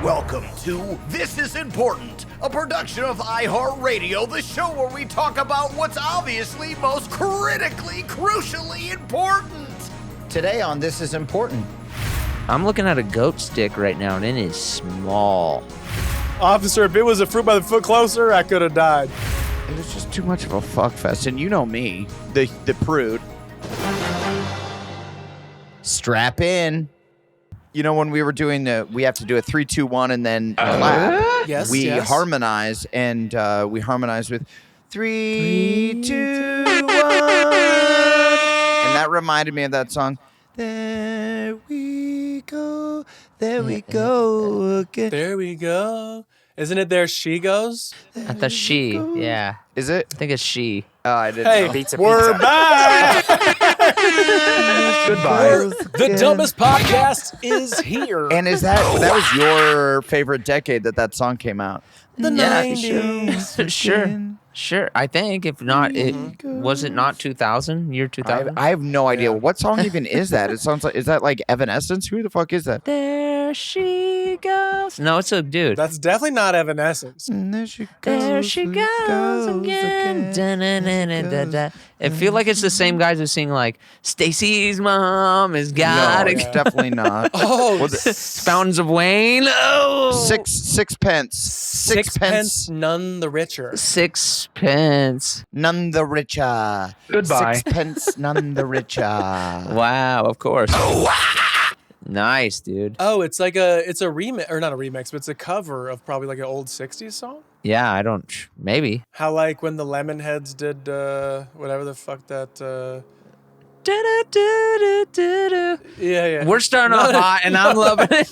Welcome to This Is Important, a production of iHeartRadio, the show where we talk about what's obviously most critically, crucially important. Today on This Is Important. I'm looking at a goat stick right now, and it is small. Officer, if it was a fruit by the foot closer, I could have died. It was just too much of a fuck fest, and you know me, the prude. Strap in. You know, when we were doing we have to do a 3, 2, 1, and then clap. Yes, we yes. harmonize, and we harmonize with 3, 2, 1. And that reminded me of that song. There we go again. There we go. Isn't it There She Goes? I thought she, yeah. Is it? I think it's she. I didn't Hey, know. we're back. Goodbye. The dumbest podcast is here. And is that was your favorite decade that song came out? the Yeah, 90s. Sure. I think if not, was it not 2000? Year 2000? I have no idea. Yeah. What song even is that? It sounds like, is that like Evanescence? Who the fuck is that? There she goes. No, it's a dude. That's definitely not Evanescence. There she There she goes again. Da-na-na-na-da-da. I feel like it's the same guys who sing like Stacy's mom has got No, it. it's definitely not. Oh, Fountains of Wayne. Oh, Sixpence. sixpence, none the richer. Sixpence. None the richer. Goodbye. Sixpence, none the richer. Wow, of course. Nice, dude. Oh, it's a remix, or not a remix, but it's a cover of probably like an old 60s song. Yeah, I don't. Maybe. How like when the Lemonheads did whatever the fuck that. Yeah. We're starting off hot, and I'm loving it.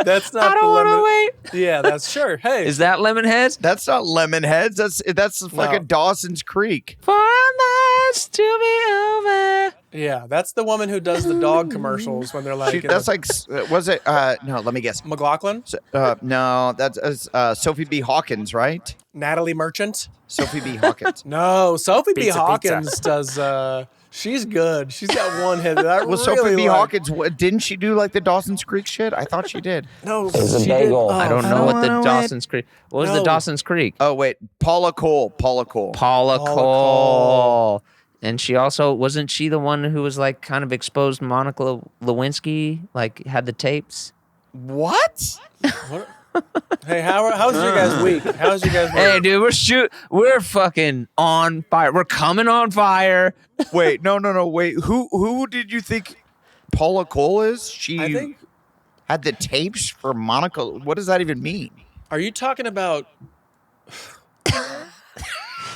That's not. I don't want to wait. Yeah, that's sure. Hey, Is that Lemonheads? That's not Lemonheads. That's fucking Dawson's Creek. For nights to be over. yeah, that's the woman who does the dog commercials when they're like. That's like, was it? No, let me guess. McLaughlin, No, that's Sophie B. Hawkins, right? Natalie Merchant. Sophie B. Hawkins. No, Sophie B. Pizza, Hawkins does. She's good. She's got one hit that I Well, really Sophie B. like. Hawkins, didn't she do like the Dawson's Creek shit? I thought she did. No, It's a she did. bagel. I don't know what the Dawson's Creek. What was the No. Dawson's Creek? Oh, wait. Paula Cole. Paula Paula Cole. Cole. And she also, wasn't she the one who was like kind of exposed Monica Lewinsky, like had the tapes? What? What? Hey, how's your guys' week? How's your guys' week? Hey, dude, we're fucking on fire. We're coming on fire. Wait, no. Wait, who did you think Paula Cole is? She I think. had the tapes for Monica. What does that even mean? Are you talking about?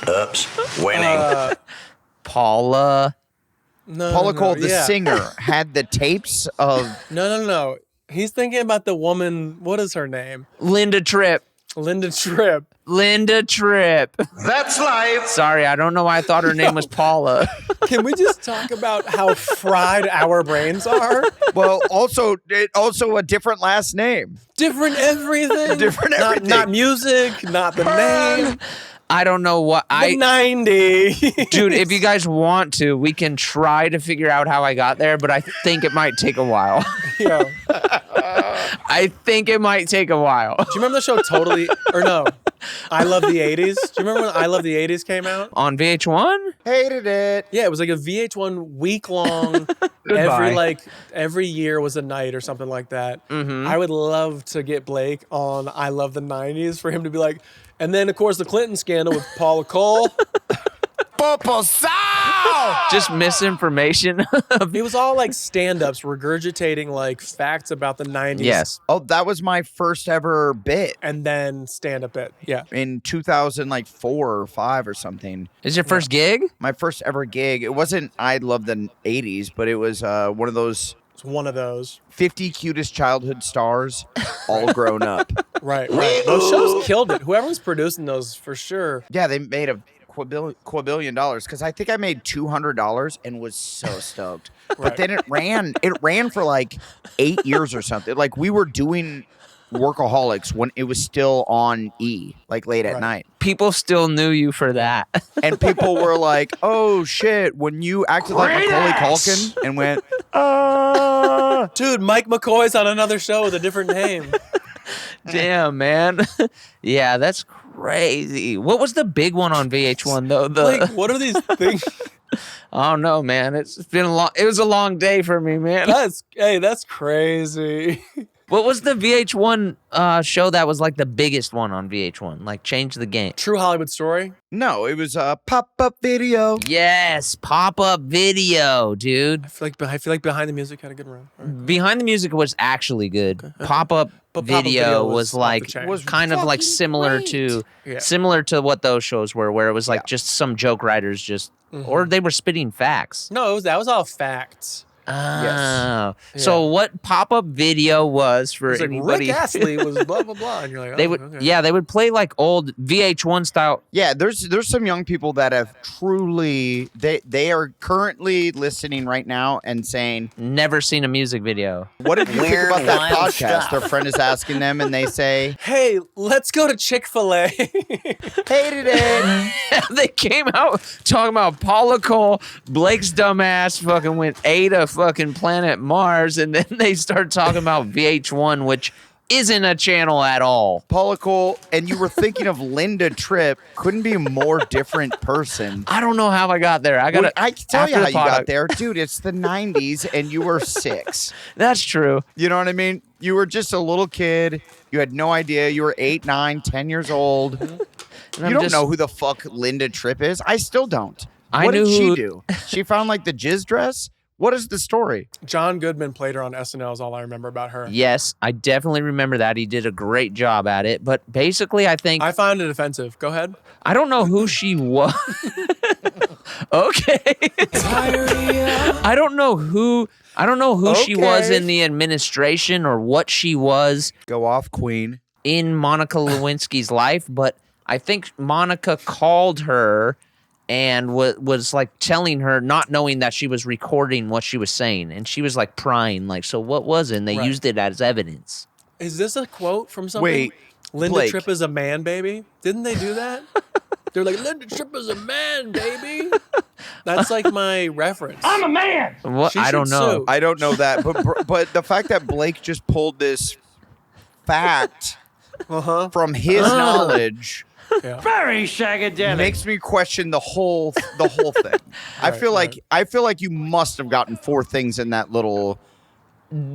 Oops. Winning. Paula. No, Cole, the yeah. singer, had the tapes of. No. He's thinking about the woman. What is her name? Linda Tripp. Linda Tripp. That's life. Sorry, I don't know why I thought her name was Paula. Can we just talk about how fried our brains are? Well, also a different last name. Different everything. Different everything. Not music. Not the name. I don't know what The 90. Dude, if you guys want to, we can try to figure out how I got there, but I think it might take a while. Yo. I think it might take a while. Do you remember the show Totally? Or no, I Love the 80s? Do you remember when I Love the 80s came out? On VH1? Hated it. Yeah, it was like a VH1 week long. Every year was a night or something like that. Mm-hmm. I would love to get Blake on I Love the 90s for him to be like, and then of course the Clinton scandal with Paula Cole. Just misinformation. It was all like stand-ups regurgitating like facts about the 90s. Yes. Oh, that was my first ever bit And then stand-up bit. Yeah. in 2004 or 5 or something. Is your first gig? My first ever gig. It wasn't I Love the 80s, but it was one of those It's one of those. 50 cutest childhood stars, all grown up. Right. Those shows killed it. Whoever was producing those for sure. Yeah, they made a quadrillion dollars because I think I made $200 and was so stoked. But then it ran for like 8 years or something. Like we were doing Workaholics when it was still on E, like late at night. People still knew you for that. And people were like, oh shit, when you acted like Macaulay Culkin and went, Dude, Mike McCoy's on another show with a different name. Damn, man. Yeah, that's crazy. What was the big one on VH1 though? Like, what are these things? I don't know, man. It was a long day for me, man. That's crazy. What was the VH1 show that was like the biggest one on VH1? Like changed the game. True Hollywood Story. No, it was a pop-up video. Yes, pop-up video, dude. I feel like Behind the Music had a good run. Right. Behind the Music was actually good. Pop-up But Pop-Up video was was off like the chain. Was kind of like fucking similar great. to Yeah. similar to what those shows were, where it was like Yeah. just some joke writers just or they were spitting facts. No, that was all facts. Oh. So what pop-up video was for It's like anybody? Rick Astley was blah blah blah, and you're like, They oh, would, okay. yeah, they would play like old VH1 style. Yeah, there's some young people that have truly they are currently listening right now and saying, Never seen a music video. "What did you think Weird, about that wild podcast?" stuff. Their friend is asking them, and they say, Hey, let's go to Chick-fil-A. "Hated it." They came out talking about Paula Cole, Blake's dumbass fucking went ate a fucking planet Mars, and then they start talking about VH1, which isn't a channel at all. Paula Cole, and you were thinking of Linda Tripp. Couldn't be a more different person. I don't know how I got there. I got Well, I can tell you after how the you pod, got there, dude. It's the '90s, and you were 6. That's true. You know what I mean? You were just a little kid. You had no idea. You were 8, 9, 10 years old. And You I'm don't just- know who the fuck Linda Tripp is. I still don't. I What did knew she who- do? She found like the jizz dress? What is the story? John Goodman played her on SNL is all I remember about her. Yes, I definitely remember that. He did a great job at it. But basically, I think I found it offensive. Go ahead. I don't know who she was. Okay. I don't know who she was Okay. in the administration or what she was Go off, Queen. in Monica Lewinsky's life, but I think Monica called her and was like telling her, not knowing that she was recording what she was saying, and she was like prying, like, so what was it? And they Right. used it as evidence. Is this a quote from something? Wait, Linda Blake. Tripp is a man, baby. Didn't they do that? They're like, Linda Tripp is a man, baby. That's like my reference. What? She I don't should know. sue. I don't know that, but the fact that Blake just pulled this fact from his knowledge Yeah. Very shagadelic. makes me question the whole thing. I feel like you must have gotten 4 things in that little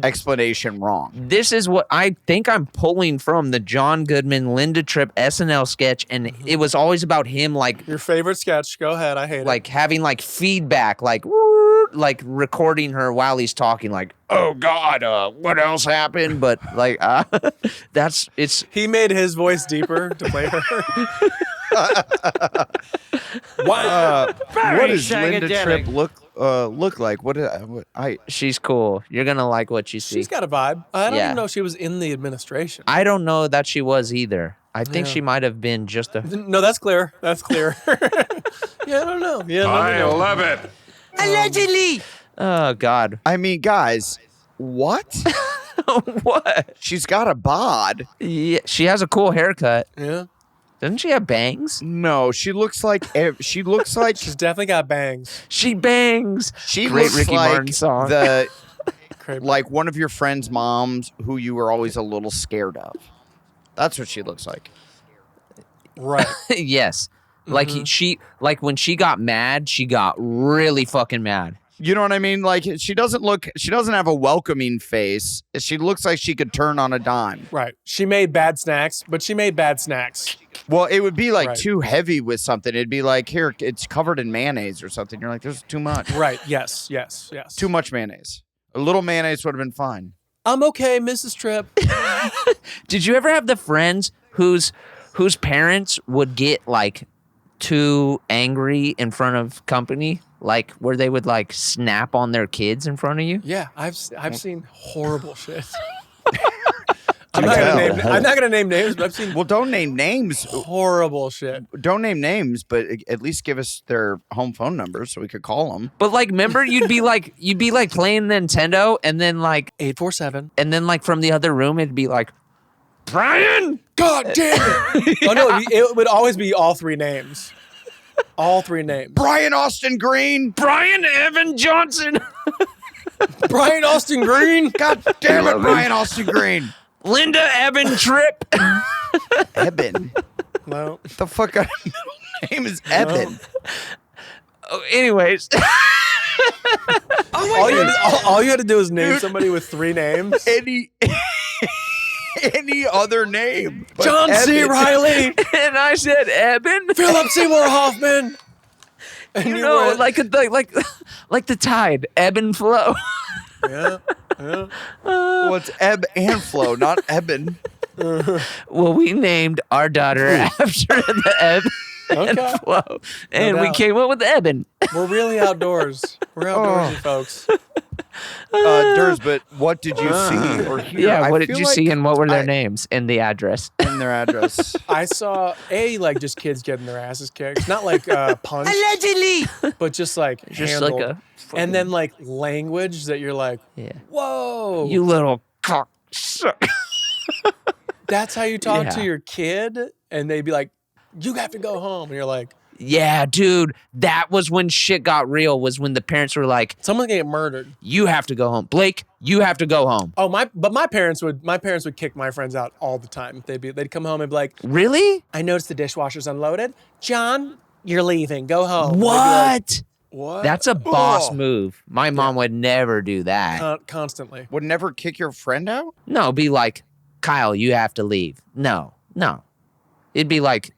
explanation wrong. This is what I think I'm pulling from the John Goodman, Linda Tripp SNL sketch, and it was always about him like Your favorite sketch. Go ahead. I hate it. having like feedback, like recording her while he's talking, like, oh God, what else happened? But like it's He made his voice deeper to play her. Wow. Very What does Linda shagadelic. Tripp look like? she's cool. You're gonna like what you see. She's got a vibe. I don't Yeah. even know she was in the administration. I don't know that she was either. I think Yeah. she might have been just a No, that's clear. That's clear. Yeah, I don't know. Yeah, let me know. love it. allegedly. Oh God. I mean, guys, what? What? She's got a bod. Yeah, she has a cool haircut. Yeah. Doesn't she have bangs? No, she looks like She's definitely got bangs. She bangs. she Great looks Ricky like Martin song. the Crazy. like one of your friend's moms who you were always a little scared of. That's what she looks like. Right. Yes. Like like when she got mad, she got really fucking mad. You know what I mean? Like she doesn't have a welcoming face. She looks like she could turn on a dime. Right. She made bad snacks, but she made bad snacks. Well, it would be like Right. too heavy with something. It'd be like, here, it's covered in mayonnaise or something. You're like, there's too much. Right. Yes. Yes. Yes. Too much mayonnaise. A little mayonnaise would have been fine. I'm okay, Mrs. Tripp. Did you ever have the friends whose parents would get like too angry in front of company? Like where they would like snap on their kids in front of you? Yeah, I've seen horrible shit. I'm I'm not gonna name names, but I've seen Well, don't name names. horrible shit. Don't name names, but at least give us their home phone numbers so we could call them. But like, remember, you'd be like playing Nintendo, and then like 847. from the other room, it'd be like, Brian. God damn it! Oh no, it would always be all 3 names. All 3 names. Brian Austin Green. Brian Evan Johnson. Brian Austin Green. God damn it, Brian Austin Green. Linda Evan Tripp. Eben. No. The fuck kind of middle name is Eben? Oh, anyways. All you had to do is name somebody with 3 names. Any other name. but John C. Eben. Riley, And I said Eben. Philip Seymour Hoffman. And You know, went, like the tide, ebb and flow. yeah. Well, it's Ebb and Flow, not Eben. Well, we named our daughter after the ebb and Okay. flow, and we doubt. came up with Eben. We're really outdoors. We're outdoorsy, folks. Durs, but what did you see or hear? Yeah, I what did feel you like see, and what were their I- names and the address? in their address? I saw like just kids getting their asses kicked, not like punched, Allegedly. but just like Just handled. like a and then like language that you're like, Yeah. whoa, You little cock. that's how you talk to Yeah. your kid, and they'd be like, you have to go home, and you're like, Yeah, dude, that was when shit got real. Was when the parents were like, someone's gonna get murdered. "You have to go home, Blake. You have to go home." Oh my parents would kick my friends out all the time. They'd come home and be like, Really? I noticed the dishwasher's unloaded. John, you're leaving. Go home. And they'd be like, What? what? That's a boss Oh. move. My mom would never do that. Constantly. Would never kick your friend out? No, be like, Kyle, you have to leave. No. It'd be like,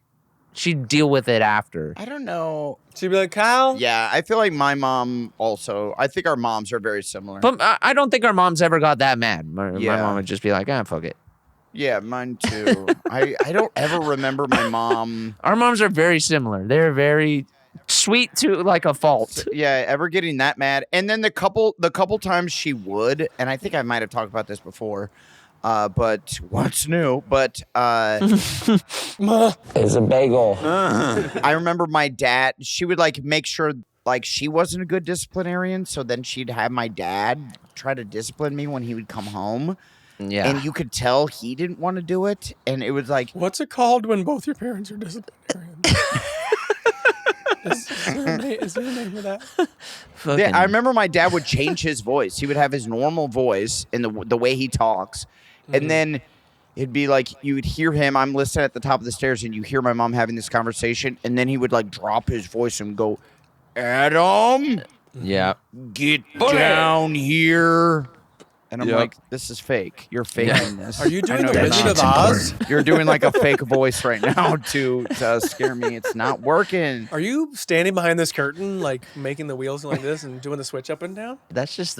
she'd deal with it after. I don't know. She'd be like, Kyle. Yeah, I feel like my mom also. I think our moms are very similar. But I don't think our moms ever got that mad. My Yeah. mom would just be like, fuck it. Yeah, mine too. I don't ever remember my mom. Our moms are very similar. They're very sweet to like a fault. Yeah, ever getting that mad. And then the couple times she would, and I think I might have talked about this before. But what's new? But Is a bagel. I remember my dad. She would like make sure like she wasn't a good disciplinarian, so then she'd have my dad try to discipline me when he would come home, Yeah. and you could tell he didn't want to do it, and it was like, What's it called when both your parents are disciplinarians? Is there a name for that? Fucking- yeah, I remember my dad would change his voice. He would have his normal voice in the way he talks, and then it'd be like you would hear him. I'm listening at the top of the stairs, and you hear my mom having this conversation, and then he would like drop his voice and go, "Adam, Yeah. get down here." And I'm Yep. like, "This is fake. You're faking this. Are you I doing know the you're Wizard not. of Oz? You're doing like a fake voice right now to scare me. It's not working." Are you standing behind this curtain, like making the wheels like this and doing the switch up and down? That's just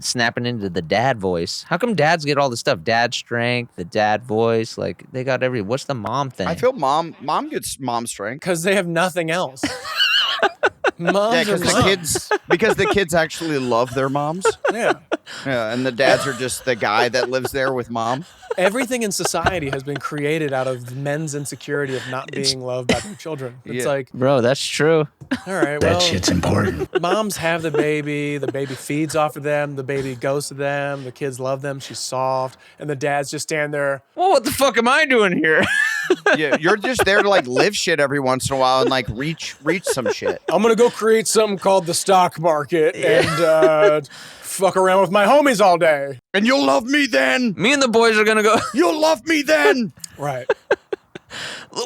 snapping into the dad voice. How come dads get all the stuff? Dad strength, the dad voice, like they got what's the mom thing? I feel mom gets mom strength. Because they have nothing else. Moms Yeah, are because the kids actually love their moms. Yeah. Yeah, and the dads are just the guy that lives there with mom. Everything in society has been created out of men's insecurity of not being loved by their children. It's Yeah. like, Bro, that's true. all right, well, important. moms have the baby feeds off of them, the baby goes to them, the kids love them, she's soft, and the dads just stand there. Well, what the fuck am I doing here? Yeah, you're just there to like live shit every once in a while and like reach some shit. I'm gonna go create something called the stock market and fuck around with my homies all day. And you'll love me then. Me and the boys are gonna go. You'll love me then. Right.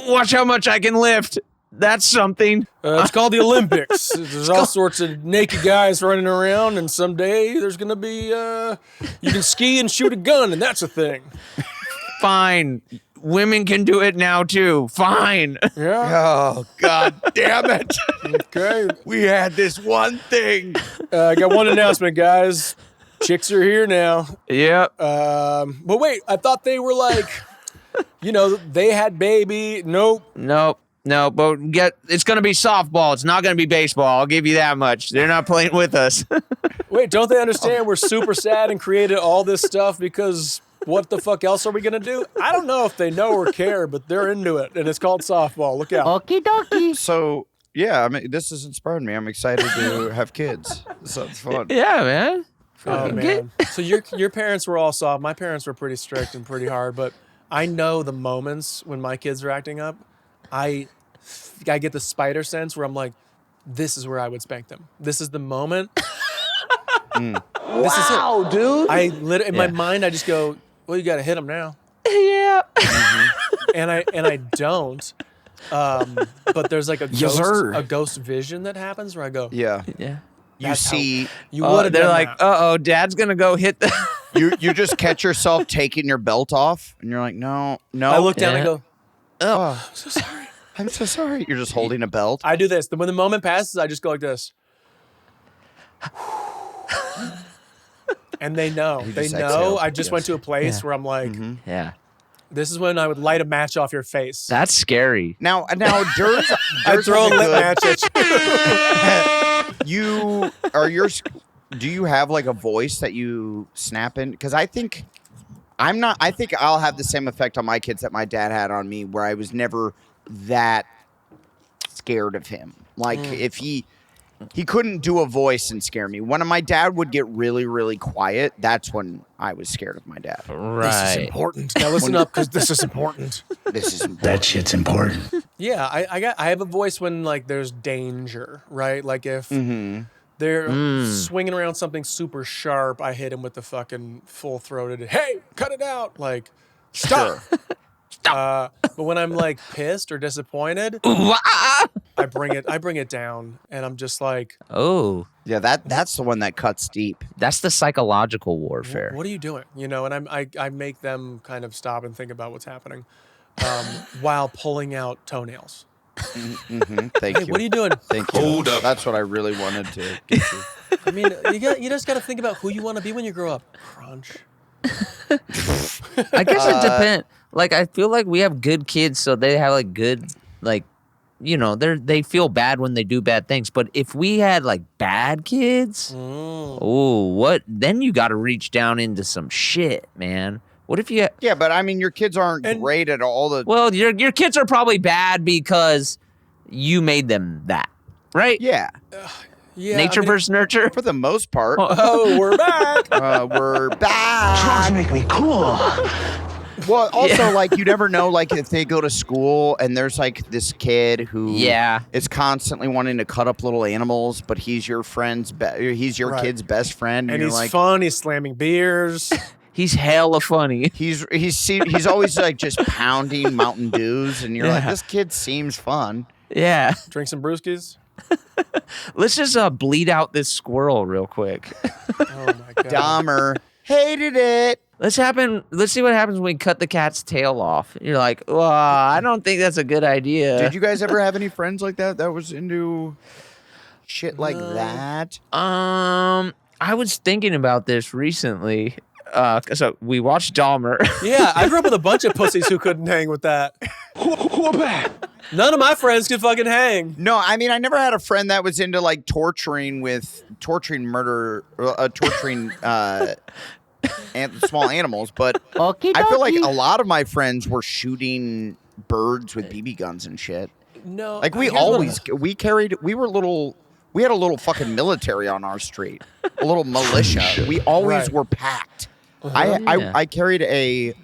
Watch how much I can lift. That's something. It's called the Olympics. There's all sorts of naked guys running around, and someday there's gonna be you can ski and shoot a gun, and that's a thing. Fine. Women can do it now too. Fine. Yeah. Oh God damn it! Okay. We had this one thing. I got one announcement, guys. Chicks are here now. Yep. But wait, I thought they were like, they had baby. Nope. Nope. No, but it's going to be softball. It's not going to be baseball. I'll give you that much. They're not playing with us. Wait, don't they understand we're super sad and created all this stuff because what the fuck else are we going to do? I don't know if they know or care, but they're into it, and it's called softball. Look out. Okie dokie. So yeah, I mean, this has inspired me. I'm excited to have kids. This sounds fun. Yeah, man. Oh, man. So your parents were all soft. My parents were pretty strict and pretty hard, but I know the moments when my kids are acting up, I get the spider sense where I'm like, this is where I would spank them. This is the moment. This is it. Dude. In my mind, I just go, well, you got to hit him now. Yeah. And I don't. But there's like Yes, sir. a ghost vision that happens where I go, Yeah. Yeah. You That's how- see, you would have They're done like, that. oh, Dad's gonna go hit the. you just catch yourself taking your belt off, and you're like, no. I look down and Yeah. go, Oh, I'm so sorry. I'm so sorry. You're just holding a belt. I do this. When the moment passes, I just go like this. And they know. You They just know. exhale. I just went to a place Yeah. where I'm like, Yeah. this is when I would light a match off your face. That's scary. Now, Durs, I'd throw a is lit good. match at you. Do you have like a voice that you snap in? Because I think I'll have the same effect on my kids that my dad had on me, where I was never that scared of him. Like if he couldn't do a voice and scare me. When my dad would get really, really quiet, that's when I was scared of my dad. This is Right. important. Now listen up, because this is important. This is That shit's important. Yeah, I have a voice when like there's danger, right? Like if they're swinging around something super sharp, I hit him with the fucking full-throated, hey, cut it out. Like, stop. But when I'm like pissed or disappointed, I bring it down, and I'm just like, Oh, yeah. That's the one that cuts deep. that's the psychological warfare. what are you doing? You know, and I make them kind of stop and think about what's happening while pulling out toenails. Thank Hey, you. what are you doing? Thank you. Hold up. That's what I really wanted to get to. I mean, you just got to think about who you want to be when you grow up. Crunch. I guess it depends. Like, I feel like we have good kids, so they have like good, like, you know, they feel bad when they do bad things. But if we had like bad kids, oh, what? Then you got to reach down into some shit, man. What if you? Yeah, but I mean, your kids aren't And- great at all the. Well, your kids are probably bad because you made them that, right? Yeah, Yeah. Nature I mean, versus nurture. for the most part. Oh, we're back. We're back. make me cool. Well, also, like, you never know, like, if they go to school and there's, like, this kid who Yeah. is constantly wanting to cut up little animals, but he's your he's your Right. kid's best friend. And you're he's like, fun. He's slamming beers. He's hella funny. he's always, like, just pounding Mountain Dews. And you're like, Yeah. this kid seems fun. Yeah. Drink some brewskis. Let's just bleed out this squirrel real quick. Oh my god. Dahmer hated it. Let's see what happens when we cut the cat's tail off. You're like, well, I don't think that's a good idea. Did you guys ever have any friends like that was into shit like that? I was thinking about this recently. So we watched Dahmer. Yeah, I grew up with a bunch of pussies who couldn't hang with that. None of my friends could fucking hang. No, I mean, I never had a friend that was into like torturing small animals, but I feel like a lot of my friends were shooting birds with BB guns and shit. No. Like we here's what- we had a little fucking military on our street, a little militia. We always Right. were packed. Yeah. I carried a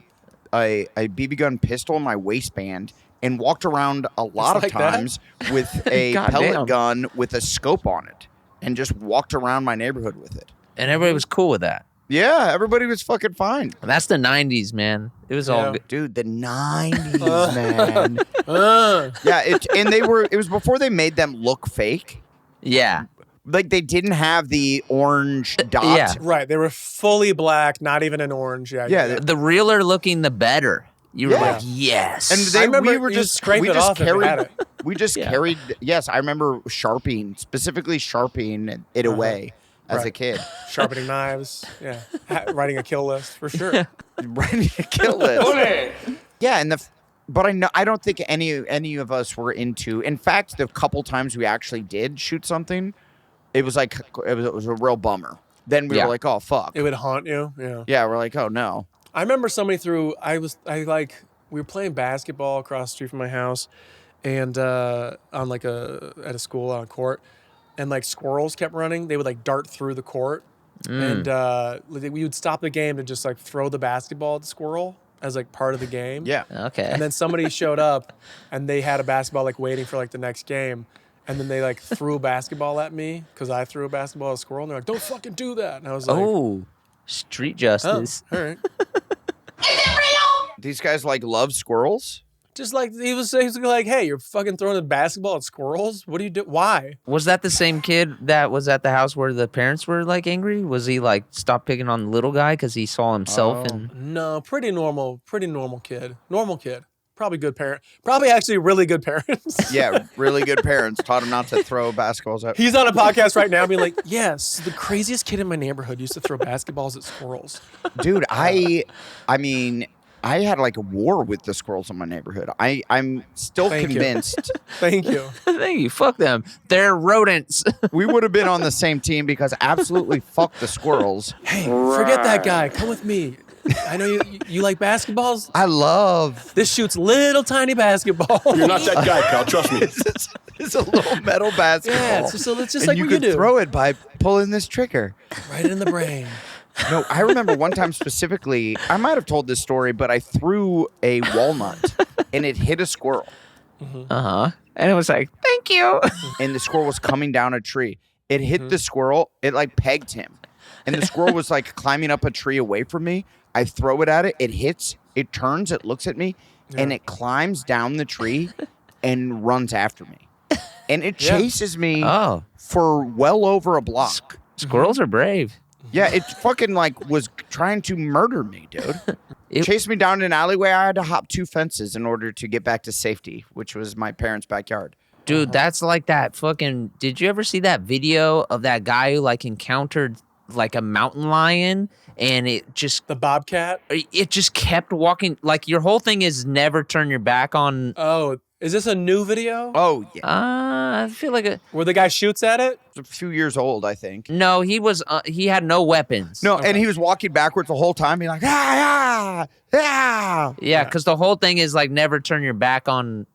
BB gun pistol in my waistband and walked around a lot of like that? times with a Goddamn. pellet gun with a scope on it, and just walked around my neighborhood with it. And everybody was cool with that. Yeah, everybody was fucking fine. That's the 90s, man. It was all Yeah. good. Dude, the 90s, man. Uh, Yeah, it was before they made them look fake. Yeah. Like they didn't have the orange dot. Yeah. right. They were fully black, not even an orange. Yeah. Yeah, The realer looking, the better. You were Yeah. like, yes. And I remember we were you just scrape we it just off if you carried had it. we just Yeah. carried. Yes, I remember specifically sharpieing it away as a Right. kid, Sharpening knives. Yeah. Writing a kill list for sure. ready to kill it. Yeah, but I don't think any of us were into. In fact, the couple times we actually did shoot something, it was like it was a real bummer. Then we Yeah. were like, oh fuck. It would haunt you. Yeah. Yeah, we're like, oh no. I remember somebody we were playing basketball across the street from my house, and on like at a school on a court, and like squirrels kept running. They would like dart through the court, and we would stop the game to just like throw the basketball at the squirrel as like part of the game. Yeah. okay. And then somebody showed up, and they had a basketball like waiting for like the next game. And then they like threw a basketball at me because I threw a basketball at a squirrel. And they're like, "Don't fucking do that!" And I was like, oh, street "Oh, justice. all right." These guys like love squirrels. Just like he was like, hey, you're fucking throwing a basketball at squirrels? What do you do? Why? Was that the same kid that was at the house where the parents were like angry? Was he like stop picking on the little guy because he saw himself and No, pretty normal kid. Normal kid. Probably good parent. Probably actually really good parents. Yeah, really good parents taught him not to throw basketballs at. He's on a podcast right now being like, yes, the craziest kid in my neighborhood used to throw basketballs at squirrels. Dude, I mean, I had like a war with the squirrels in my neighborhood. I'm still Thank you. convinced Thank you. thank you, fuck them. They're rodents. we would have been on the same team because absolutely fuck the squirrels. Hey, forget that guy. Come with me. I know you like basketballs. I love This shoots little tiny basketball. You're not that guy, pal. Trust me. it's a little metal basketball. Yeah, it's just and like you what could you do. throw it by pulling this trigger. Right in the brain. No, I remember one time specifically, I might have told this story, but I threw a walnut and it hit a squirrel. Uh-huh. And it was like, thank you. And the squirrel was coming down a tree. It hit the squirrel, it like pegged him. And the squirrel was like climbing up a tree away from me. I throw it at it, it hits, it turns, it looks at me, and it climbs down the tree and runs after me. And it chases me Oh, for well over a block. squirrels are brave. Yeah, it fucking like was trying to murder me, dude. It- Chased me down an alleyway. I had to hop 2 fences in order to get back to safety, which was my parents' backyard. Dude, that's like that fucking. Did you ever see that video of that guy who like encountered like a mountain lion and it just kept walking? Like your whole thing is never turn your back on. Oh, is this a new video? Oh, yeah. I feel like Where the guy shoots at it? It's a few years old, I think. no. He was. He had no weapons. No, and he was walking backwards the whole time, being like, ah, Yeah, because the whole thing is like never turn your back on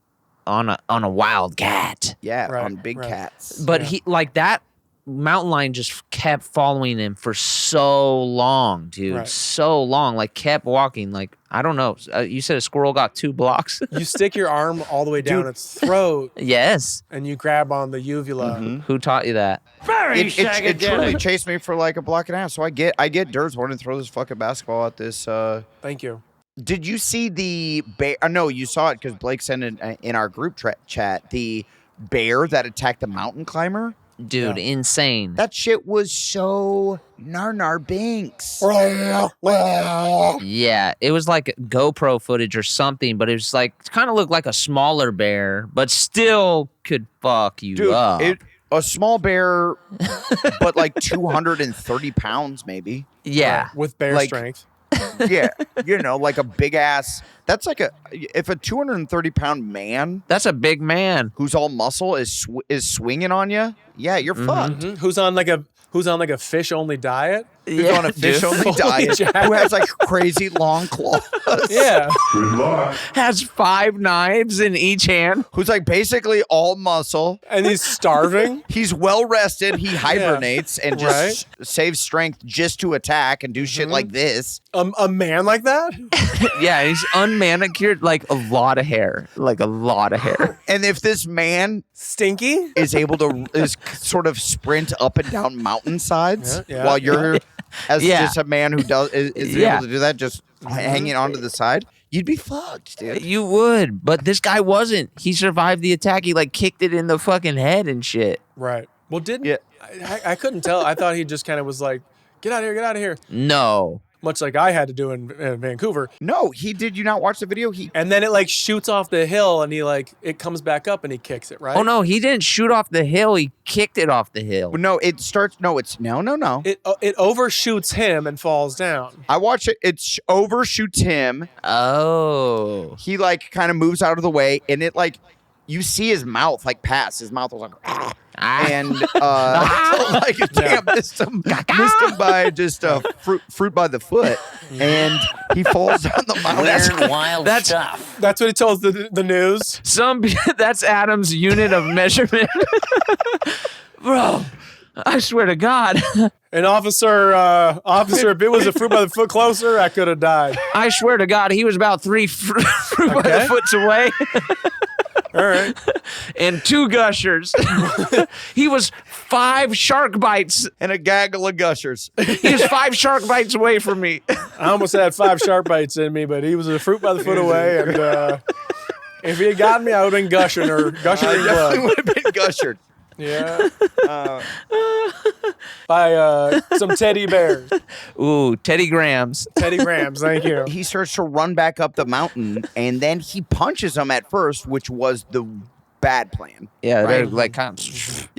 a wild cat. yeah, Right, on big right. cats. But he like that mountain lion just kept following him for so long, dude. Right. So long, like kept walking. Like I don't know. You said a squirrel got 2 blocks. You stick your arm all the way down its throat Yes. and you grab on the uvula. Who taught you that? It truly chased me for like a block and a half. So I get Dirts wanting to throw this fucking basketball at this. Thank you. Did you see the bear? No, you saw it because Blake sent it in our group chat. The bear that attacked the mountain climber. Dude, insane. That shit was so Narnar Binks. Yeah, it was like GoPro footage or something, but it was like kind of looked like a smaller bear, but still could fuck you Dude, up. a small bear, but like 230 pounds, maybe. yeah. With bear Like- strength. Yeah, like a big ass. That's like if a 230-pound man That's a big man. who's all muscle is swinging on you. Yeah, you're fucked. Mhm. Who's on like a fish only diet? Who's on a fish only diet? Who has like crazy long claws? Yeah. Has 5 knives in each hand. Who's like basically all muscle. And he's starving. He's well rested. He hibernates and just Right. saves strength just to attack and do shit like this. A man like that? Yeah, he's unmanicured, like a lot of hair. Like a lot of hair. And if this man Stinky? is able to sort of sprint up and down mountainsides Yeah, yeah, while you're as Yeah. just a man who is Yeah. able to do that, just hanging onto the side, you'd be fucked, dude. You would, but this guy wasn't. He survived the attack. He like kicked it in the fucking head and shit. Right. Well, didn't Yeah. I couldn't tell. I thought he just kind of was like, get out of here, get out of here. No. Much like I had to do in Vancouver. No, he did. You not watch the video? He And then it like shoots off the hill and he like, it comes back up and he kicks it, right? Oh no, he didn't shoot off the hill. He kicked it off the hill. no. It starts. No, it's no. It overshoots him and falls down. I watch it. It overshoots him. Oh. He like kind of moves out of the way, and it like you see his mouth like pass. His mouth was like, and like damn, missed him by just fruit by the foot, and he falls down the mountain. wild That's- stuff. That's what he tells the news. That's Adam's unit of measurement. Bro, I swear to God. And officer, if it was a fruit by the foot closer, I could have died. I swear to God, he was about 3 fruit by the Okay. foots away All right. and 2 gushers. He was 5 shark bites. And a gaggle of gushers. He was 5 shark bites away from me. I almost had 5 shark bites in me, but he was a fruit by the foot away, and if he had gotten me, I would have been gushing in Definitely blood. would have been gushered. Yeah. By some teddy bears. Ooh, Teddy Grahams. Teddy Grahams, thank you. He starts to run back up the mountain, and then he punches him at first, which was the bad plan. Yeah, they're Right. like kind of.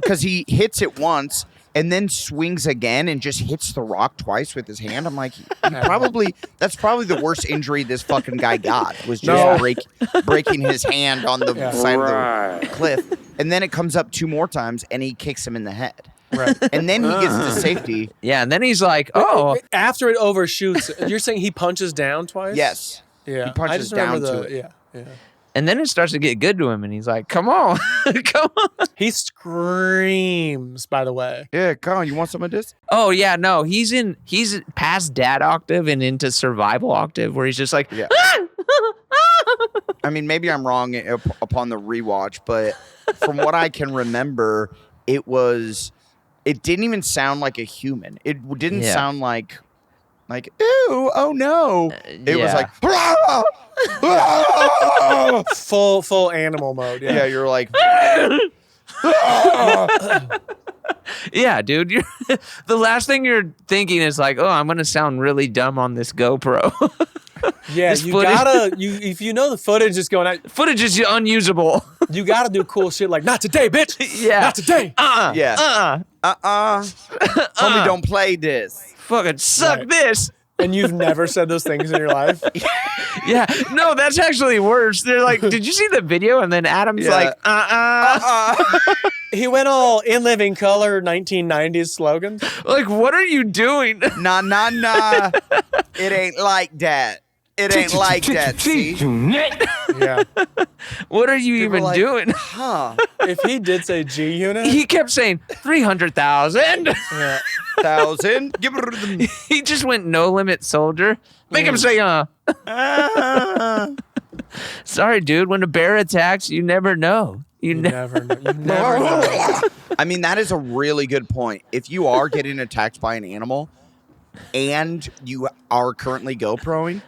Because he hits it once and then swings again and just hits the rock twice with his hand. I'm like, that's probably the worst injury this fucking guy got, was just No. breaking his hand on the Yeah. side of the cliff. And then it comes up 2 more times and he kicks him in the head. Right. And then he gets to safety. Yeah, and then he's like, "Oh, After it overshoots, you're saying he punches down twice? Yes. Yeah. He punches I just remember down to it. Yeah. and then it starts to get good to him, and he's like, "Come on, come on." He screams, by the way. Yeah, Colin, you want some of this? Oh yeah, no, he's past dad octave and into survival octave, where he's just like, Yeah. I mean, maybe I'm wrong upon the rewatch, but from what I can remember, it didn't even sound like a human. It didn't Yeah. sound like, ew, oh no. It was yeah. like, Full animal mode. Yeah. yeah, you're like, Yeah, dude. The last thing you're thinking is like, "Oh, I'm gonna sound really dumb on this GoPro." Yeah, This you footage- gotta if you know the footage is going out, Footage is unusable. you gotta do cool shit like not today, bitch. Yeah. Not today. yeah. Homie, don't play this. Fucking suck Right. this. And you've never said those things in your life. Yeah, no, that's actually worse. They're like, "Did you see the video?" And then Adam's Yeah. like, He went all in living color 1990s slogans. Like, what are you doing? Nah, nah, nah. It ain't like that. It ain't like that, see? Yeah. What are you People even like- doing? Huh. If he did say G unit, He kept saying 300,000. yeah. 1,000. Give it to them. He just went no limit soldier. Make him say, Sorry, dude. When a bear attacks, you never know. You never know. You never know. I mean, that is a really good point. If you are getting attacked by an animal and you are currently GoProing,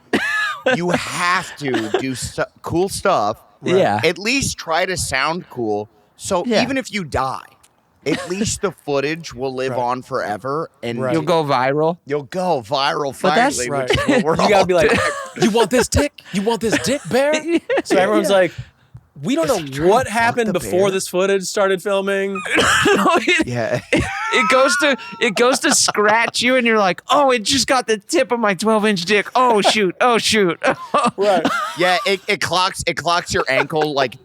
you have to do cool stuff. Yeah. At least try to sound cool. So Yeah. even if you die, at least the footage will live Right. on forever, and Right. You'll go viral. you'll go viral But that's- finally. Right. Which is what we're You gotta all be like, doing. you want this dick? You want this dick, bear? So everyone's like, we don't Is he know trying what to fuck happened the before bear? this footage started filming. No, Yeah. it goes to scratch you, and you're like, "Oh, it just got the tip of my 12-inch dick. Oh shoot! Oh shoot!" Right. Yeah, it clocks your ankle like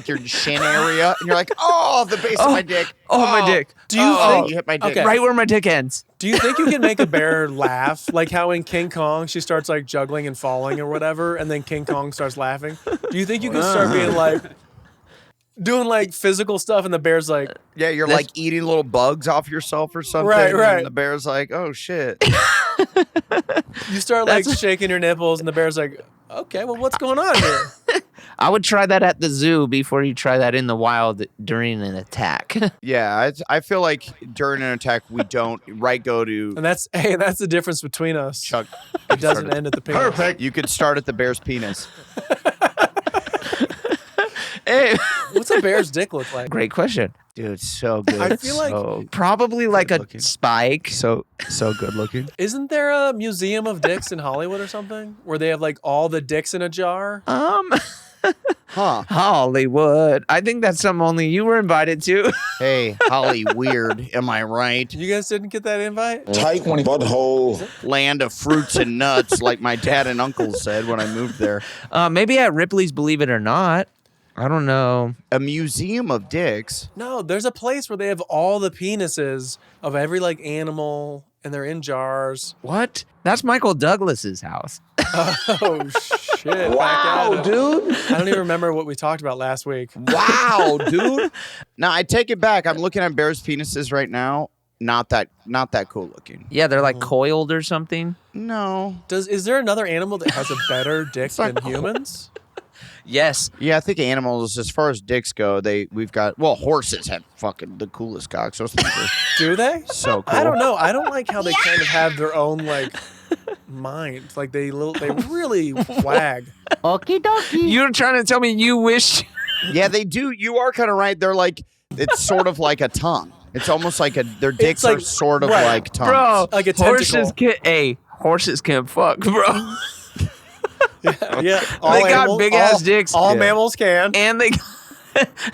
your shin area, and you're like, oh, the base of my dick. Oh, my dick. Do you think you hit my dick? Okay. Right where my dick ends. Do you think you can make a bear laugh? Like how in King Kong she starts like juggling and falling or whatever, and then King Kong starts laughing? Do you think you can start being like doing like physical stuff and the bear's like, Yeah, you're That's- like eating little bugs off yourself or something. Right, right. And the bear's like, oh shit. you start like shaking your nipples and the bear's like, okay, well what's going on here? I would try that at the zoo before you try that in the wild during an attack. Yeah, I feel like during an attack we don't go to And that's the difference between us. Chuck. It doesn't end at the penis. Perfect. You could start at the bear's penis. Hey, What's a bear's dick look like? great question. Dude, so good. I feel like- so, Probably like a looking. spike. so good looking. Isn't there a museum of dicks in Hollywood or something where they have like all the dicks in a jar? Huh. Hollywood. I think that's something only you were invited to. Hey, Holly Weird, am I right? You guys didn't get that invite? Tight one butthole. Land of fruits and nuts, like my dad and uncle said when I moved there. Maybe at Ripley's Believe It or Not. I don't know. A museum of dicks. No, there's a place where they have all the penises of every like animal and they're in jars. What? That's Michael Douglas's house. Oh shit. Wow, dude. I don't even remember what we talked about last week. Wow, dude. Now I take it back. I'm looking at bears' penises right now. Not that cool looking. Yeah, they're like coiled or something. No. Is there another animal that has a better dick than humans? Yes. Yeah, I think animals, as far as dicks go, we've got horses have fucking the coolest cocks. Those things are Do they? so cool. I don't know. I don't like how they kind of have their own like mind. Like they really wag. Okie dokie. You're trying to tell me you wish. Yeah, they do. You are kind of right. They're like, it's sort of like a tongue. It's almost like their dicks like- are sort of right. like tongues. Bro, Like a horses tentacle. horses can fuck, bro. Yeah, They got big-ass dicks. All Yeah. mammals can. And they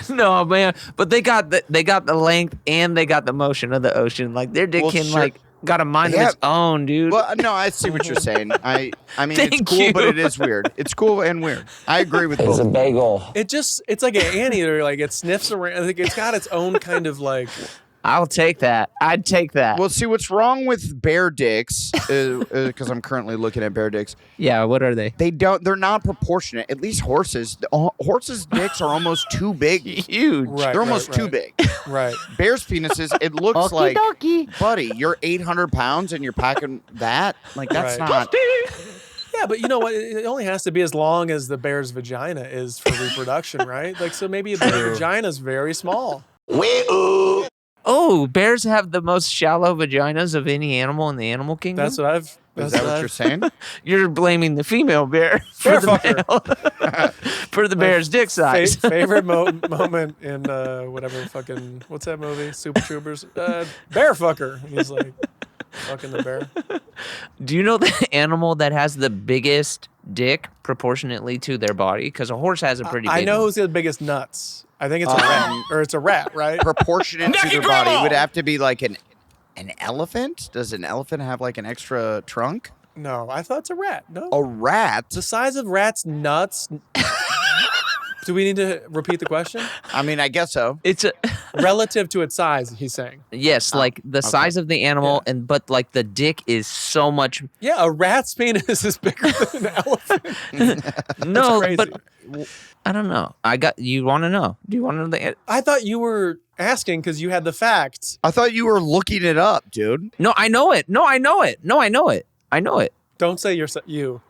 no man, but they got the length and they got the motion of the ocean. Like their dick Well, can sure. like got a mind of Yeah. its own, dude. Well, no, I see what you're saying. I mean, it's Thank cool, you. but it is weird. It's cool and weird. I agree with It's both. a bagel. It's like an anteater. Like it sniffs around. Like it's got its own kind of like. I'll take that. I'd take that. Well, see, what's wrong with bear dicks, because I'm currently looking at bear dicks, yeah, what are they? they're not proportionate. At least horses. Horses' dicks are almost too big. Huge. Right, They're almost too big. Right. Bears' penises, it looks like, buddy, you're 800 pounds and you're packing that? Like, that's Right. not. Yeah, but you know what? It only has to be as long as the bear's vagina is for reproduction, right? Like, so maybe a bear vagina is very small. Oh, bears have the most shallow vaginas of any animal in the animal kingdom. That's what I've. Is That's that what you're saying? You're blaming the female bear for Bear the fucker. male, for the bear's dick size. Favorite moment in whatever fucking what's that movie? Super Troopers. Bear fucker. And he's like fucking the bear. Do you know the animal that has the biggest dick proportionately to their body? Because a horse has a pretty big I know one. who's got the biggest nuts. I think it's a rat, or it's a rat, right? Proportionate to their body would have to be like an elephant. Does an elephant have like an extra trunk? No, I thought it's a rat. No, A rat? the size of rats' nuts. Do we need to repeat the question? I mean, I guess so. It's a Relative to its size, he's saying. yes, like the size of the animal, but like the dick is so much. Yeah, a rat's penis is bigger than an elephant. No, crazy. but I don't know. You want to know? Do you want to know the? I thought you were asking because you had the facts. I thought you were looking it up, dude. No, I know it. No, I know it. No, I know it. I know it. Don't say you.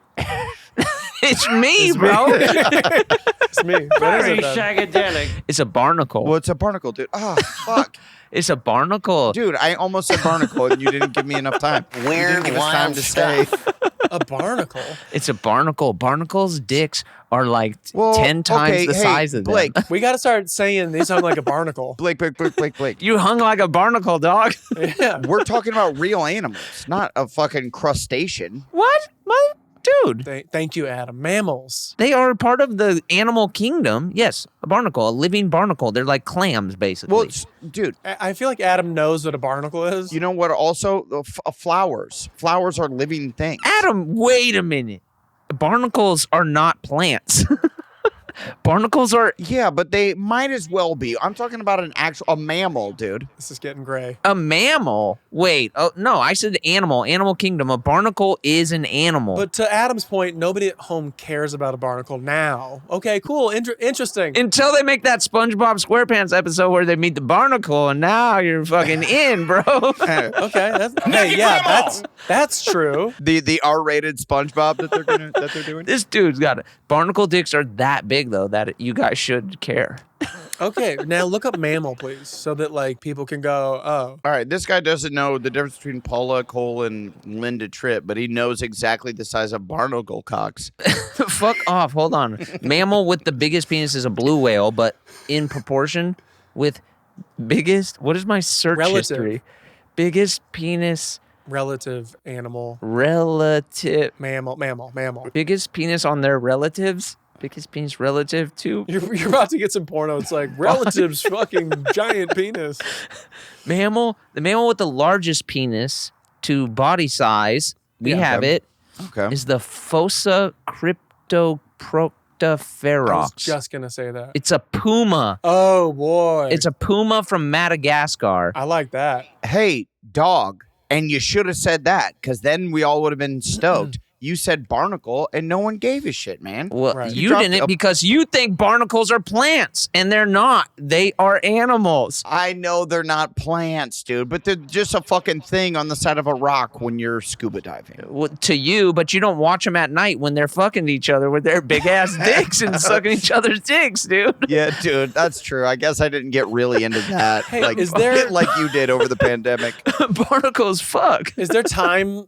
It's me, bro. It's me. What is it then? Shagadelic. It's a barnacle. Well, it's a barnacle, dude. Oh, fuck. It's a barnacle. Dude, I almost said barnacle and you didn't give me enough time. You didn't give us time to say. A barnacle. It's a barnacle. Barnacles' dicks are like Well, 10 times okay, the hey, size of Blake. them. We got to start saying they sound like a barnacle. Blake. You hung like a barnacle, dog. Yeah. We're talking about real animals, not a fucking crustacean. What? Dude. Thank you, Adam. Mammals. They are part of the animal kingdom. Yes, a barnacle, a living barnacle. They're like clams, basically. Well, dude, I feel like Adam knows what a barnacle is. you know what? Also, flowers. Flowers are living things. Adam, wait a minute. Barnacles are not plants. Barnacles are Yeah, but they might as well be. I'm talking about a mammal, dude. This is getting gray. a mammal. Wait, oh no, I said animal. Animal kingdom. A barnacle is an animal. But to Adam's point, nobody at home cares about a barnacle now. Okay, cool. Interesting. Until they make that SpongeBob SquarePants episode where they meet the barnacle, and now you're fucking in, bro. Okay. That's true. The R-rated SpongeBob that they're doing. This dude's got it. Barnacle dicks are that big though that you guys should care. Okay, now look up mammal, please, so that like people can go, oh, All right, this guy doesn't know the difference between Paula Cole and Linda Tripp, but he knows exactly the size of barnacle cocks. Fuck off. Hold on. Mammal with the biggest penis is a blue whale, but in proportion with biggest. What is my search Relative. history? Biggest penis relative animal, relative. mammal. Biggest penis on their relatives. Biggest penis relative to You're about to get some porno. It's like relatives, fucking giant penis. mammal. The mammal with the largest penis to body size. We Yeah. have it. Okay. Is the Fossa cryptoproctoferox. I was just gonna say that. It's a puma. Oh boy, It's a puma from Madagascar. I like that. Hey, dog. And you should have said that, because then we all would have been stoked. you said barnacle, and no one gave a shit, man. Well, Right. you dropped didn't a- because you think barnacles are plants, and they're not. They are animals. I know they're not plants, dude, but they're just a fucking thing on the side of a rock when you're scuba diving. Well, to you, but you don't watch them at night when they're fucking each other with their big ass dicks and sucking each other's dicks, dude. Yeah, dude, that's true. I guess I didn't get really into that, Hey, like is there- like you did over the pandemic. Barnacles, fuck. Is there time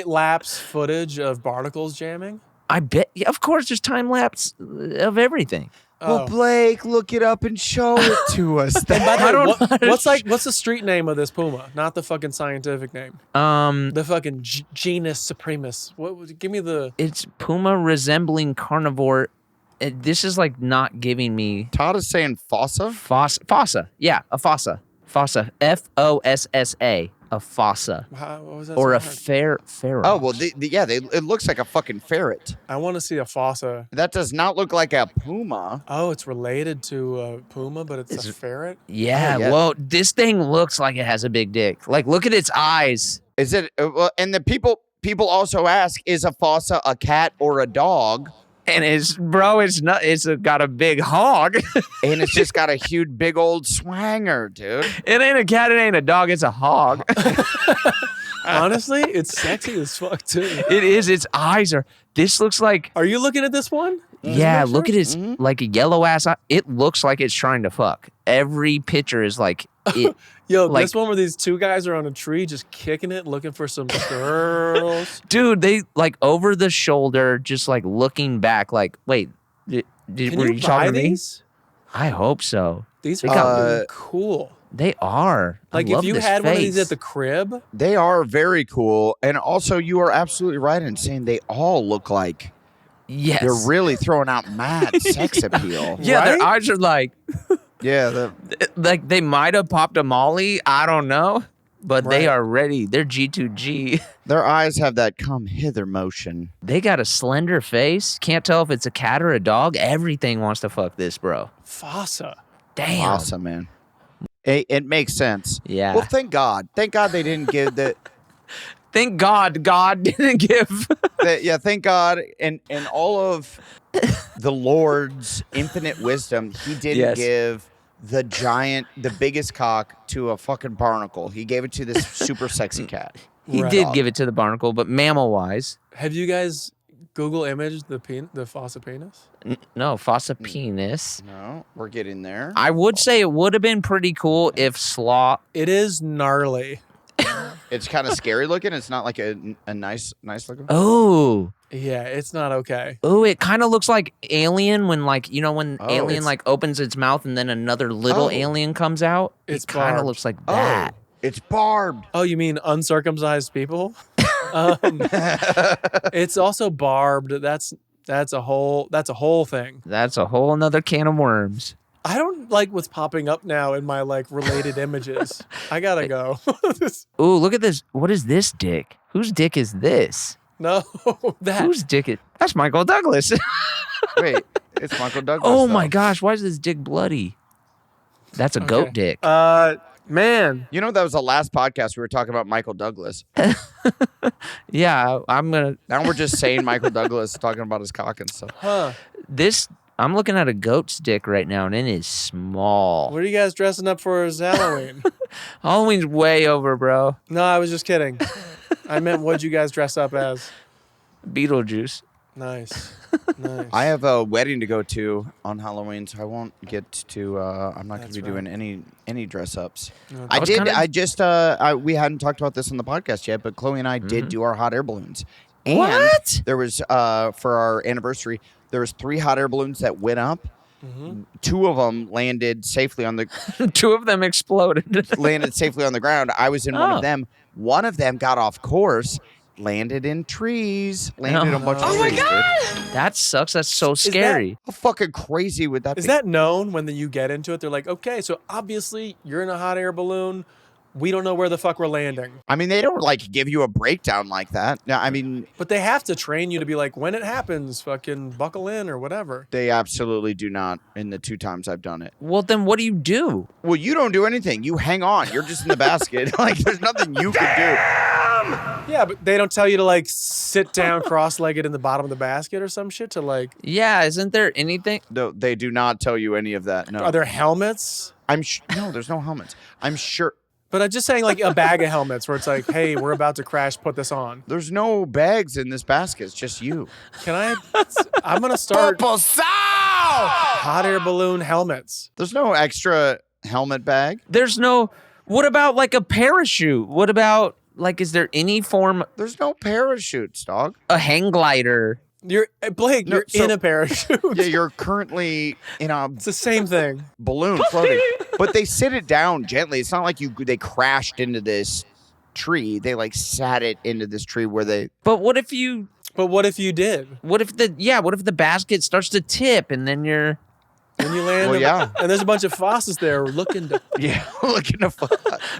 lapse footage of barnacles jamming? I bet. Yeah, of course, there's time lapse of everything. Well, Blake, look it up and show it to us. By the way, I don't know. what's the street name of this puma? Not the fucking scientific name. The fucking genus supremus. Give me the. It's puma resembling carnivore. This is like not giving me Todd is saying fossa. fossa. Yeah, a fossa. Fossa. Fossa. A fossa. What was that? Or a so hard? pharaoh. Oh well, it looks like a fucking ferret. I want to see a fossa. That does not look like a puma. Oh, it's related to a puma, but it's a ferret. Yeah, Oh, yeah. well, this thing looks like it has a big dick. Like, look at its eyes. Is it? Well, and the people also ask, is a fossa a cat or a dog? And it's not. Got a big hog. And it's just got a huge, big old swanger, dude. It ain't a cat. It ain't a dog. It's a hog. Honestly, it's sexy as fuck too. It is. Its eyes are. This looks like. Are you looking at this one? Yeah, look at its Mm-hmm. like a yellow ass eye. It looks like it's trying to fuck. Every picture is like it. Yo, Like- this one where these two guys are on a tree just kicking it, looking for some girls. Dude, they like over the shoulder, just like looking back. Like, wait, Can were you you buy talking to me? these? I hope so. These are got- fucking cool. They are. I Like if love you this had one of these face. at the crib, They are very cool, and also you are absolutely right in saying they all look like Yes. they're really throwing out mad sex appeal. Yeah, their Right? eyes are like Yeah, they might have popped a Molly. I don't know, but they Right. are ready. They're G2G. their eyes have that come hither motion. They got a slender face. Can't tell if it's a cat or a dog. Everything wants to fuck this, bro. fossa. Damn. Awesome, man. It makes sense. Yeah. Well, thank God. Thank God they didn't give the. Thank God didn't give. Yeah, thank God, and all of the Lord's infinite wisdom, He didn't Yes. give the biggest cock to a fucking barnacle. He gave it to this super sexy cat. He Right. did give it to the barnacle, but mammal wise, Have you guys Google image the fossa penis? no, fossa penis. No, we're getting there. I would say it would have been pretty cool if Slaw. It is gnarly. It's kind of scary looking. It's not like a nice looking. Oh. Yeah, it's not okay. Oh, it kind of looks like Alien when, like, you know, when Oh, Alien it's- like opens its mouth and then another little Oh. alien comes out. It's it kind of barbed. looks like that. Oh, it's barbed. Oh, you mean uncircumcised people? It's also barbed. That's a whole thing. That's a whole nother can of worms. I don't like what's popping up now in my like related images. I gotta go. Ooh, look at this. What is this dick? Whose dick is this? No, that. Whose dick is? That's Michael Douglas. Wait, it's Michael Douglas. Oh though. my gosh, why is this dick bloody? That's a goat Okay. dick. Man, You know that was the last podcast we were talking about Michael Douglas. Yeah, I'm gonna. Now we're just saying Michael Douglas talking about his cock and stuff. huh? This. I'm looking at a goat's dick right now, and it is small. What are you guys dressing up for as Halloween? Halloween's way over, bro. No, I was just kidding. I meant what'd you guys dress up as? Beetlejuice. Nice, nice. I have a wedding to go to on Halloween, so I won't get to. I'm not going That's to be doing any dress ups. Okay. I was did. kinda- I just. We hadn't talked about this on the podcast yet, but Chloe and I did do our hot air balloons. And What? There was for our anniversary. There was 3 hot air balloons that went up. Mm-hmm. 2 of them landed safely on the Two of them exploded. landed safely on the ground. I was in one Oh. of them. One of them got off course, landed in trees, landed in a bunch of Oh my trees. Dude. That sucks. That's so scary. How fucking crazy would that Is be? that known when you get into it? They're like, okay, so obviously you're in a hot air balloon. We don't know where the fuck we're landing. I mean, they don't like give you a breakdown like that. No, I mean, But they have to train you to be like, when it happens, fucking buckle in or whatever. they absolutely do not in the 2 times I've done it. Well, then what do you do? Well, you don't do anything. You hang on. You're just in the basket. Like, there's nothing you can do. Yeah, but they don't tell you to like sit down cross-legged in the bottom of the basket or some shit to like. Yeah, isn't there anything? No, they do not tell you any of that. No, Are there helmets? no, there's no helmets. I'm sure But I'm just saying like a bag of helmets where it's like, hey, we're about to crash. Put this on. there's no bags in this basket. It's just you. Can I? I'm gonna start Sound! hot air balloon helmets. There's no extra helmet bag. There's no. What about like a parachute? What about like? Is there any form There's no parachutes, dog. a hang glider? You're Blake. No, You're so- in a parachute. Yeah, you're currently in a It's the same thing. balloon floating, but they sit it down gently. It's not like they crashed into this tree. They like sat it into this tree where they. But what if you? But what if you did? What if the basket starts to tip and then you're? When you land, Well, yeah. and there's a bunch of fosses there looking to. Yeah, looking to fuck.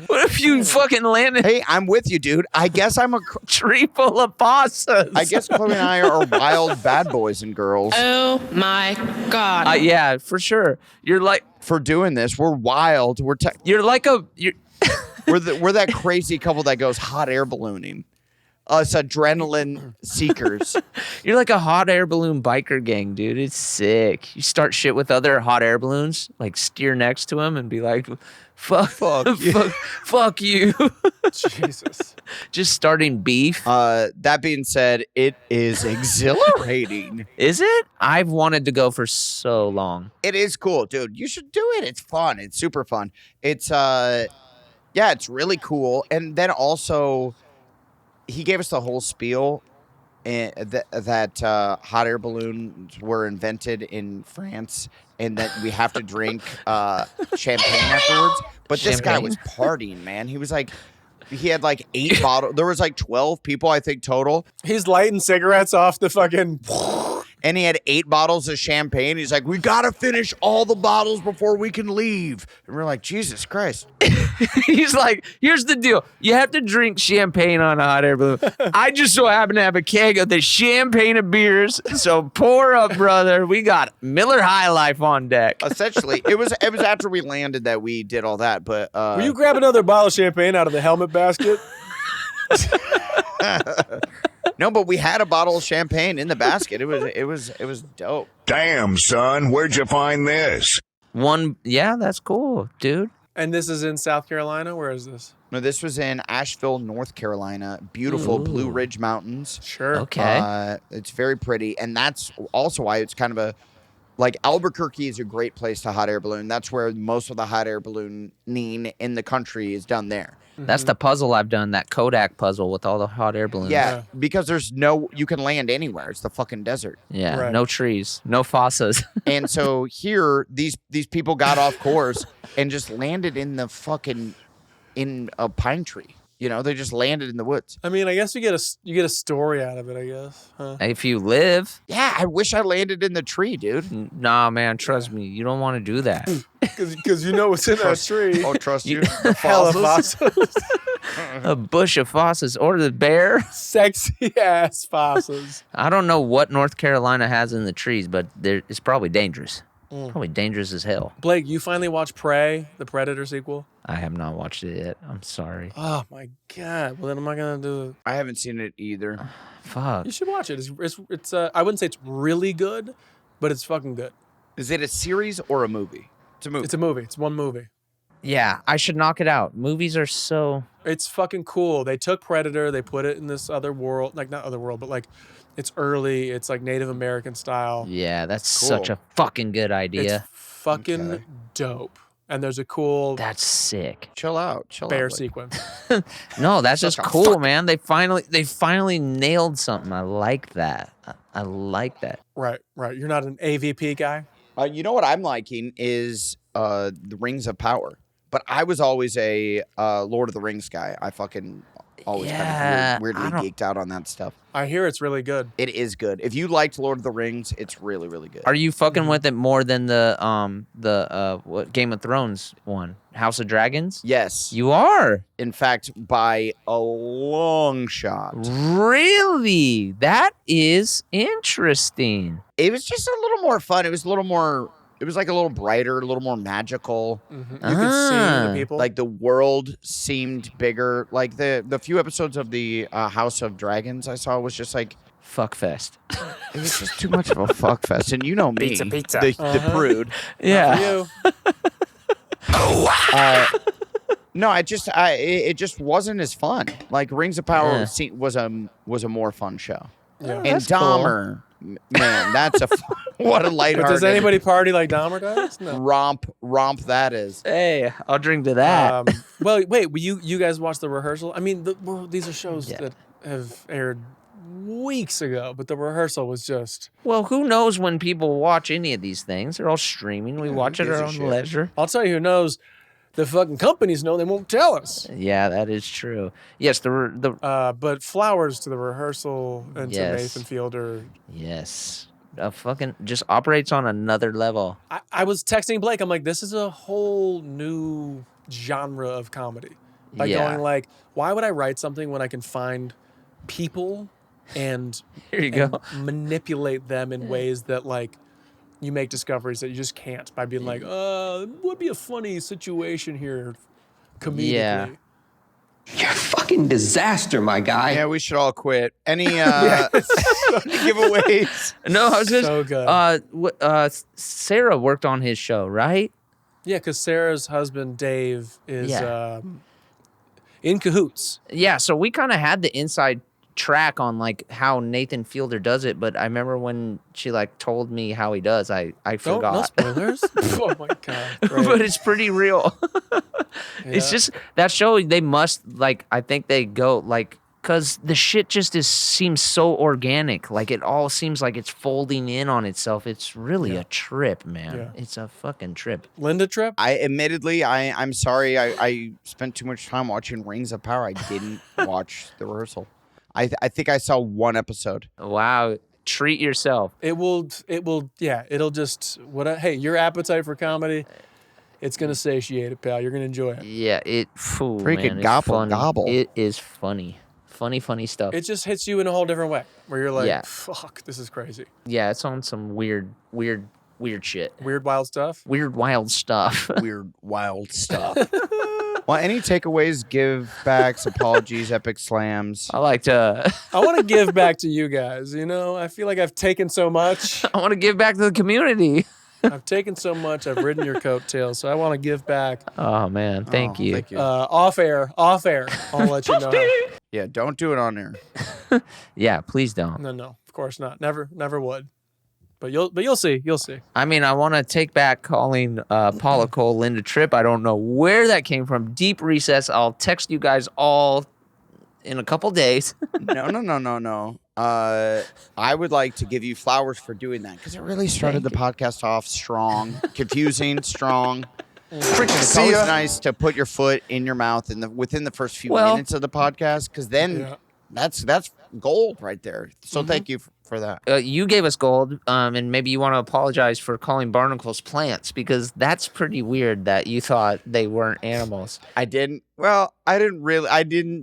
What if you fucking land in a Hey, I'm with you, dude. I guess tree full of possums? I guess Chloe and I are wild bad boys and girls Oh my God. Yeah, for sure. You're like for doing this. We're wild. We're you're like a you're. we're that crazy couple that goes hot air ballooning. Us adrenaline seekers. You're like a hot air balloon biker gang, dude. It's sick. You start shit with other hot air balloons, like steer next to them and be like, fuck, fuck you. Jesus. Just starting beef. That being said, it is exhilarating. Is it? I've wanted to go for so long. It is cool, dude. You should do it. It's fun. It's super fun. It's it's really cool. And then also, he gave us the whole spiel, and that hot air balloons were invented in France, and that we have to drink champagne afterwards. But this guy was partying, man. He was like, he had like 8 bottles. There was like 12 people, I think, total. He's lighting cigarettes off the fucking. And he had 8 bottles of champagne. He's like, we got to finish all the bottles before we can leave. And we're like, Jesus Christ. He's like, here's the deal. You have to drink champagne on a hot air balloon. I just so happen to have a keg of the champagne of beers. So pour up, brother. We got Miller High Life on deck. Essentially, it was after we landed that we did all that. But Will you grab another bottle of champagne out of the helmet basket? no, but we had a bottle of champagne in the basket. It was dope. Damn, son, where'd you find this? Yeah, that's cool, dude. And this is in South Carolina? Where is this? No, this was in Asheville, North Carolina. Beautiful Blue Ridge Mountains. Sure. Okay. It's very pretty, and that's also why it's kind of a like Albuquerque is a great place to hot air balloon. That's where most of the hot air ballooning in the country is done there. That's the puzzle I've done, that Kodak puzzle with all the hot air balloons. Yeah, because you can land anywhere. It's the fucking desert. Yeah, Right. no trees, no fossas. And so here, these people got off course and just landed in a pine tree. You know, they just landed in the woods. I mean, I guess you get a story out of it, I guess. Huh? If you live, Yeah, I wish I landed in the tree, dude. nah, man, trust me, you don't want to do that. Because you know what's in that tree. Oh, trust you. Hella fossils. A bush of fossas or the bear. Sexy ass fossils. I don't know what North Carolina has in the trees, but it's probably dangerous. Probably dangerous as hell. Blake, you finally watched Prey, the Predator sequel? I have not watched it yet. I'm sorry. Oh my God. Well, then I'm not going to do it. I haven't seen it either. Fuck. You should watch it. It's I wouldn't say it's really good, but it's fucking good. Is it a series or a movie? It's a movie. It's a movie. It's one movie. Yeah, I should knock it out. Movies are so. It's fucking cool. They took Predator, they put it in this other world, like not other world, but like it's early, it's like Native American style. Yeah, that's Cool. such a fucking good idea. It's fucking Okay. dope. And there's a cool That's sick. Chill out. bear like- sequence. No, that's Such just a cool, man. They finally nailed something. I like that. I like that. Right. You're not an AVP guy? You know what I'm liking is the Rings of Power. But I was always a Lord of the Rings guy. I fucking always Yeah, kind of weirdly I don't- geeked out on that stuff. I hear it's really good. It is good. If you liked Lord of the Rings, it's really, really good. Are you fucking with it more than the what Game of Thrones one, House of Dragons? Yes. You are. In fact, by a long shot. Really? That is interesting. It was just a little more fun. It was a little more it was like a little brighter, a little more magical. You could see the people. Like the world seemed bigger. Like the few episodes of the House of Dragons I saw was just like Fuck fest. it was just too much of a fuck fest. And you know me, Pizza. the prude. Yeah. you. No, it just wasn't as fun. Like Rings of Power Yeah. was a more fun show. Yeah. And That's cool. Dahmer, man, that's a what a But lighthearted does anybody party like Dahmer does? No. romp that is. Hey, I'll drink to that. Well, wait. You guys watched The Rehearsal? I mean, these are shows Yeah. that have aired weeks ago, but The Rehearsal was just. Well, who knows when people watch any of these things? They're all streaming. We watch at gives our a own shit? leisure. I'll tell you who knows. The fucking companies know, they won't tell us. Yeah, that is true. Yes, But flowers to The Rehearsal and to Yes. Nathan Fielder. yes, fucking just operates on another level. I was texting Blake. I'm like, this is a whole new genre of comedy. Like Yeah. going like, why would I write something when I can find people and, Here you and go. manipulate them in ways that like you make discoveries that you just can't by being like, it would be a funny situation here comedically. Yeah. You're a fucking disaster, my guy. Yeah, we should all quit. Any giveaways? No, I was just So good. Sarah worked on his show, right? Yeah, because Sarah's husband, Dave, is Yeah. in cahoots. Yeah, so we kind of had the inside track on like how Nathan Fielder does it, but I remember when she like told me how he does, I No forgot. spoilers. Oh my God. But Great. it's pretty real. It's Yeah. just that show. They must like. I think they go like because the shit just seems so organic. Like it all seems like it's folding in on itself. It's really a trip, man. Yeah. It's a fucking trip. Linda Tripp. I'm sorry. I spent too much time watching Rings of Power. I didn't watch The Rehearsal. I think I saw one episode. Wow. Treat yourself. It'll just hey, your appetite for comedy, it's gonna satiate it, pal. You're gonna enjoy it. Yeah. Freaking Freaking man, it's gobble, funny. gobble. It is funny. Funny stuff. It just hits you in a whole different way, where you're like, Yeah. fuck, this is crazy. Yeah. It's on some weird shit. Weird, wild stuff. Weird, wild stuff. Weird, wild stuff. Well, any takeaways, give backs, apologies, epic slams. I like to. I want to give back to you guys. You know, I feel like I've taken so much. I want to give back to the community. I've taken so much. I've ridden your coattails, so I want to give back. Oh man, thank you. Thank you. Off air. I'll let you know. Yeah, don't do it on there. Yeah, please don't. No, of course not. Never would. But you'll see. You'll see. I mean, I want to take back calling Paula Cole Linda Tripp. I don't know where that came from. Deep recess. I'll text you guys all in a couple days. No. I would like to give you flowers for doing that because it really started the podcast off strong, confusing, strong. It's always nice to put your foot in your mouth within the first few minutes of the podcast because then that's gold right there. So thank you for that. You gave us gold, and maybe you want to apologize for calling barnacles plants because that's pretty weird that you thought they weren't animals. I didn't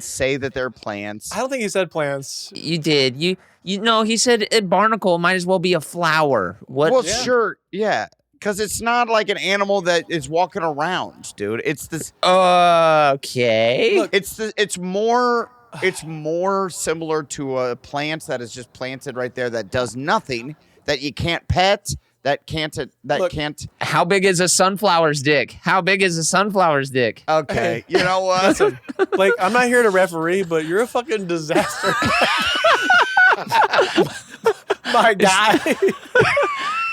say that they're plants. I don't think he said plants. You did. You know, he said a barnacle might as well be a flower. What? Well, sure, yeah. Because it's not like an animal that is walking around, dude. It's this. Okay. Look, It's more similar to a plant that is just planted right there that does nothing, that you can't pet, can't. How big is a sunflower's dick? How big is a sunflower's dick? Okay, you know what? listen, Blake, I'm not here to referee, but you're a fucking disaster. My guy.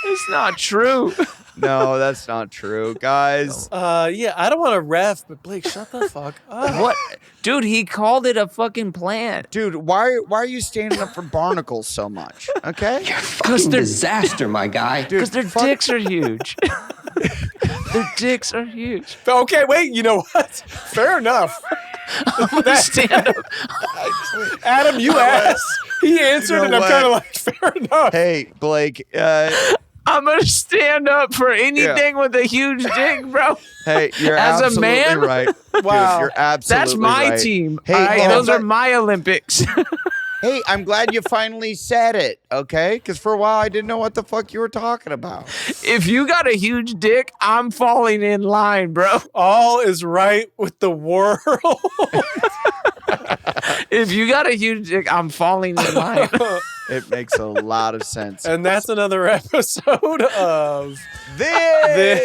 It's not true. No, that's not true, guys. Yeah, I don't want to ref, but Blake, shut the fuck up. What? Dude, he called it a fucking plant. Dude, why are you standing up for barnacles so much? Okay, You're a fucking they're- disaster, my guy. Because their dicks are huge. Their dicks are huge. Okay, wait, you know what? Fair enough. Stand up. Adam, you asked. He answered, know and I'm what? kind of like, fair enough. hey Blake. I'm gonna stand up for anything with a huge dick, bro. Hey, you're As a absolutely man? right. Wow. Dude, you're absolutely That's my right. team. Hey, All right, well, those are my Olympics. Hey, I'm glad you finally said it, okay? Because for a while I didn't know what the fuck you were talking about. If you got a huge dick, I'm falling in line, bro. All is right with the world. If you got a huge dick, I'm falling in line. It makes a lot of sense. And that's another episode of This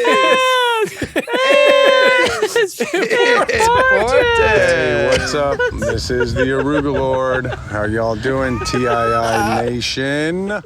is important. Hey, what's up? This is the Aruga Lord. How y'all doing, TII Nation?